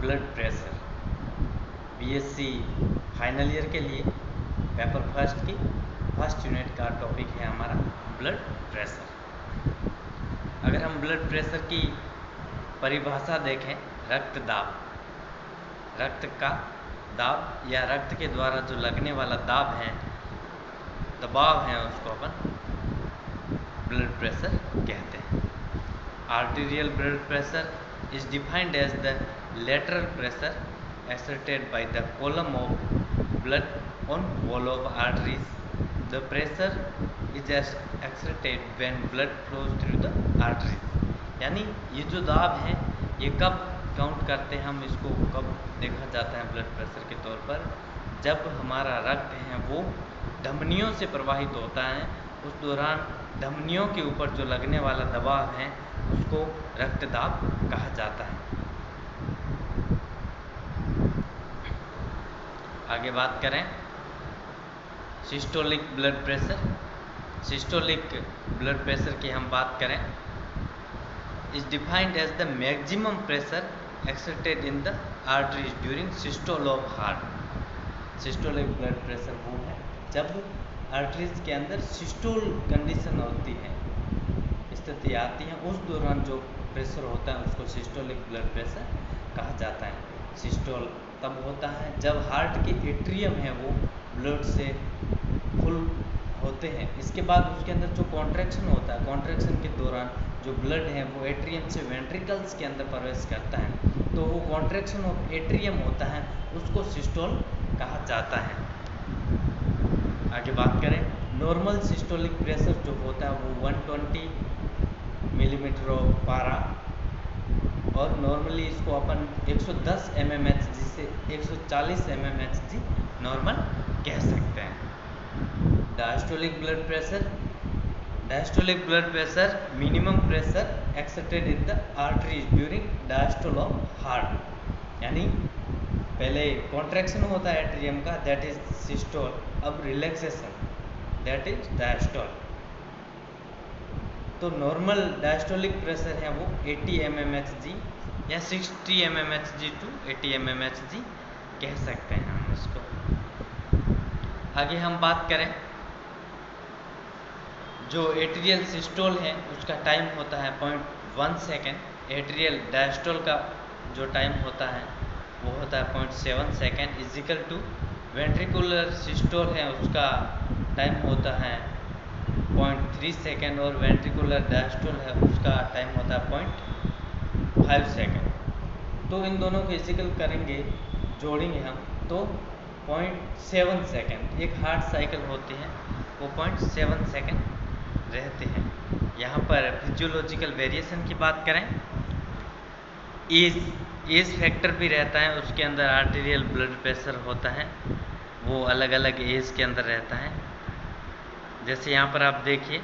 Blood pressure BSc final year के लिए paper first की फर्स्ट यूनिट का टॉपिक है हमारा ब्लड प्रेशर। अगर हम ब्लड प्रेशर की परिभाषा देखें, रक्त का दाब या रक्त के द्वारा जो लगने वाला दबाव है उसको अपन ब्लड प्रेशर कहते हैं। Arterial blood pressure is defined as the lateral pressure exerted by the column of blood on wall of arteries. The pressure is exerted when blood flows through the arteries. यानी ये जो दाब है ये कब count करते हैं हम, इसको कब देखा जाता है ब्लड प्रेशर के तौर पर, जब हमारा रक्त है वो धमनियों से प्रवाहित होता है। उस दौरान धमनियों के ऊपर जो लगने वाला दबाव है उसको रक्तदाब कहा जाता है। आगे बात करें systolic blood pressure. Systolic blood pressure की हम बात करें, is defined as the maximum pressure exerted in the arteries during systole of heart. Systolic blood pressure वो है जब आर्टरीज के अंदर सिस्टोल कंडीशन होती है, स्थिति आती है, उस दौरान जो प्रेशर होता है उसको सिस्टोलिक ब्लड प्रेशर कहा जाता है। सिस्टोल तब होता है जब हार्ट के एट्रियम है वो ब्लड से फुल होते हैं। इसके बाद उसके अंदर जो कॉन्ट्रैक्शन होता है, कॉन्ट्रैक्शन के दौरान जो ब्लड है वो एट्रियम से वेंट्रिकल्स के अंदर प्रवेश करता है, तो वो कॉन्ट्रैक्शन ऑफ एट्रियम होता है, उसको सिस्टोल कहा जाता है। आगे बात करें, नॉर्मल सिस्टोलिक प्रेशर जो होता है वो 120 मिलीमीटर ऑफ पारा, और नॉर्मली इसको अपन 110 mmHg से 140 mmHg नॉर्मल कह सकते हैं। Diastolic blood pressure minimum pressure exerted in the arteries during diastole of heart. यानी पहले कॉन्ट्रैक्शन होता है एट्रियम का, दैट इज सिस्टोल, अब रिलैक्सेशन दैट इज डायस्टोल। तो नॉर्मल डायस्टोलिक प्रेशर है वो 80 mmHg या 60 mmHg टू 80 mmHg कह सकते हैं हम इसको। आगे हम बात करें, जो एट्रियल सिस्टोल है उसका टाइम होता है 0.1 सेकेंड। एट्रियल डायस्टोल का जो टाइम होता है वो होता है 0.7 second is equal to ventricular systole है उसका टाइम होता है 0.3 सेकेंड, और वेंट्रिकुलर डायस्टोल है उसका टाइम होता है 0.5 सेकेंड। तो इन दोनों को इजिकल करेंगे, जोड़ेंगे हम, तो 0.7 सेकेंड एक हार्ट साइकिल होती है वो 0.7 सेकेंड रहते हैं। यहाँ पर फिजियोलॉजिकल वेरिएशन की बात करें, एज फैक्टर भी रहता है, उसके अंदर आर्टीरियल ब्लड प्रेशर होता है वो अलग अलग एज के अंदर रहता है। जैसे यहाँ पर आप देखिए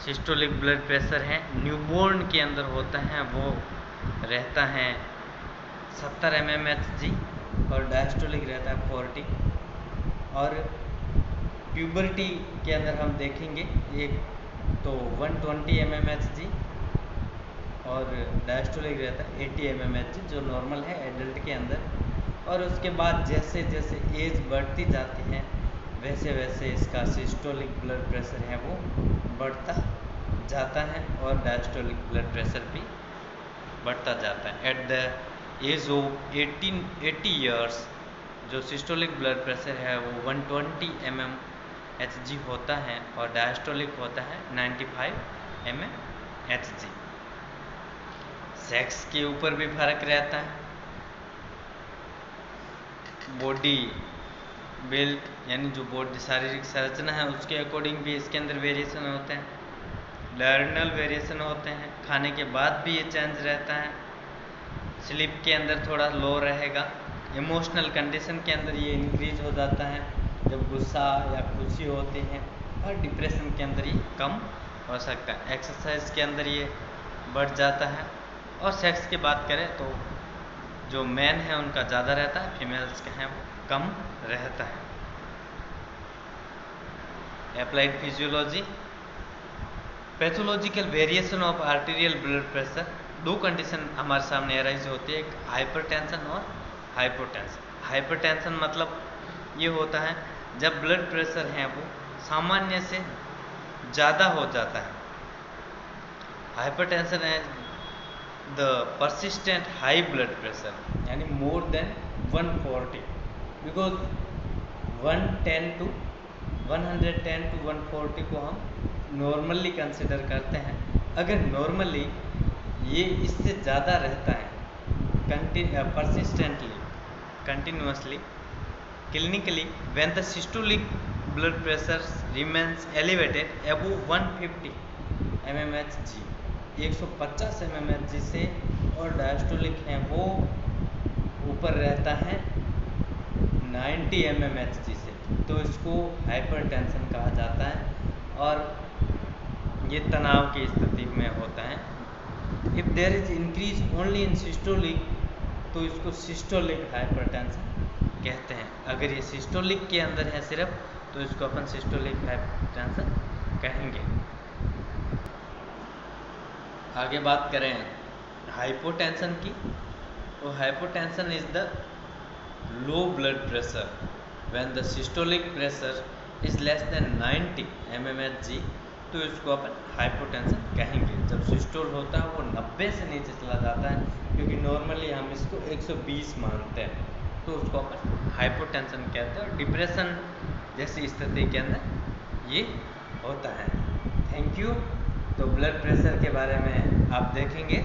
सिस्टोलिक ब्लड प्रेशर है न्यूबॉर्न के अंदर होता है, वो रहता है 70 mmHg, और डायस्टोलिक रहता है 40, और प्यूबर्टी के अंदर हम देखेंगे एक तो 120 mmHg और डायस्टोलिक रहता है 80 mmHg जो नॉर्मल है एडल्ट के अंदर। और उसके बाद जैसे जैसे एज बढ़ती जाती है वैसे वैसे इसका सिस्टोलिक ब्लड प्रेशर है वो बढ़ता जाता है और डायस्टोलिक ब्लड प्रेशर भी बढ़ता जाता है। At the age of 80 years जो सिस्टोलिक ब्लड प्रेशर है वो 120 mmHg होता है और डायस्टोलिक होता है 95 mmHg। सेक्स के ऊपर भी फर्क रहता है, बॉडी बिल्ड यानी जो बॉडी शारीरिक संरचना है उसके अकॉर्डिंग भी इसके अंदर वेरिएशन होते हैं, डायरेक्शनल वेरिएशन होते हैं, खाने के बाद भी ये चेंज रहता है, स्लीप के अंदर थोड़ा लो रहेगा, इमोशनल कंडीशन के अंदर ये इंक्रीज हो जाता है जब गुस्सा या खुशी होती है, और डिप्रेशन के अंदर ये कम हो सकता है, एक्सरसाइज के अंदर ये बढ़ जाता है। और सेक्स की बात करें तो जो मेन है उनका ज़्यादा रहता है, फीमेल्स के हैं वो कम रहता है। Applied physiology, pathological variation of arterial blood pressure दो कंडीशन हमारे सामने अराइज होती है, एक हाइपरटेंशन और हाइपोटेंशन। हाइपरटेंशन मतलब ये होता है जब ब्लड प्रेशर है वो सामान्य से ज़्यादा हो जाता है। हाइपरटेंशन है the persistent high blood pressure यानी more than 140, बिकॉज 110 to 140 को हम नॉर्मली कंसिडर करते हैं। अगर नॉर्मली ये इससे ज़्यादा रहता है persistently continuously clinically when the systolic blood pressure remains elevated above 150 mmHg 150 mmHg से और डायस्टोलिक है वो ऊपर रहता है 90 mmHg से, तो इसको हाइपरटेंशन कहा जाता है और ये तनाव की स्थिति में होता है। If there is increase only in systolic तो इसको सिस्टोलिक हाइपरटेंशन कहते हैं। अगर ये सिस्टोलिक के अंदर है सिर्फ तो इसको अपन सिस्टोलिक हाइपरटेंशन कहेंगे। आगे बात करें हाइपोटेंशन की, तो hypotension is the low blood pressure when the systolic pressure is less than 90 mmHg, तो इसको अपन हाइपोटेंशन कहेंगे। जब सिस्टोल होता है वो 90 से नीचे चला जाता है, क्योंकि नॉर्मली हम इसको 120 मानते हैं, तो उसको अपन हाइपोटेंशन कहते हैं। और डिप्रेशन जैसी स्थिति के अंदर ये होता है। Thank you. तो ब्लड प्रेशर के बारे में आप देखेंगे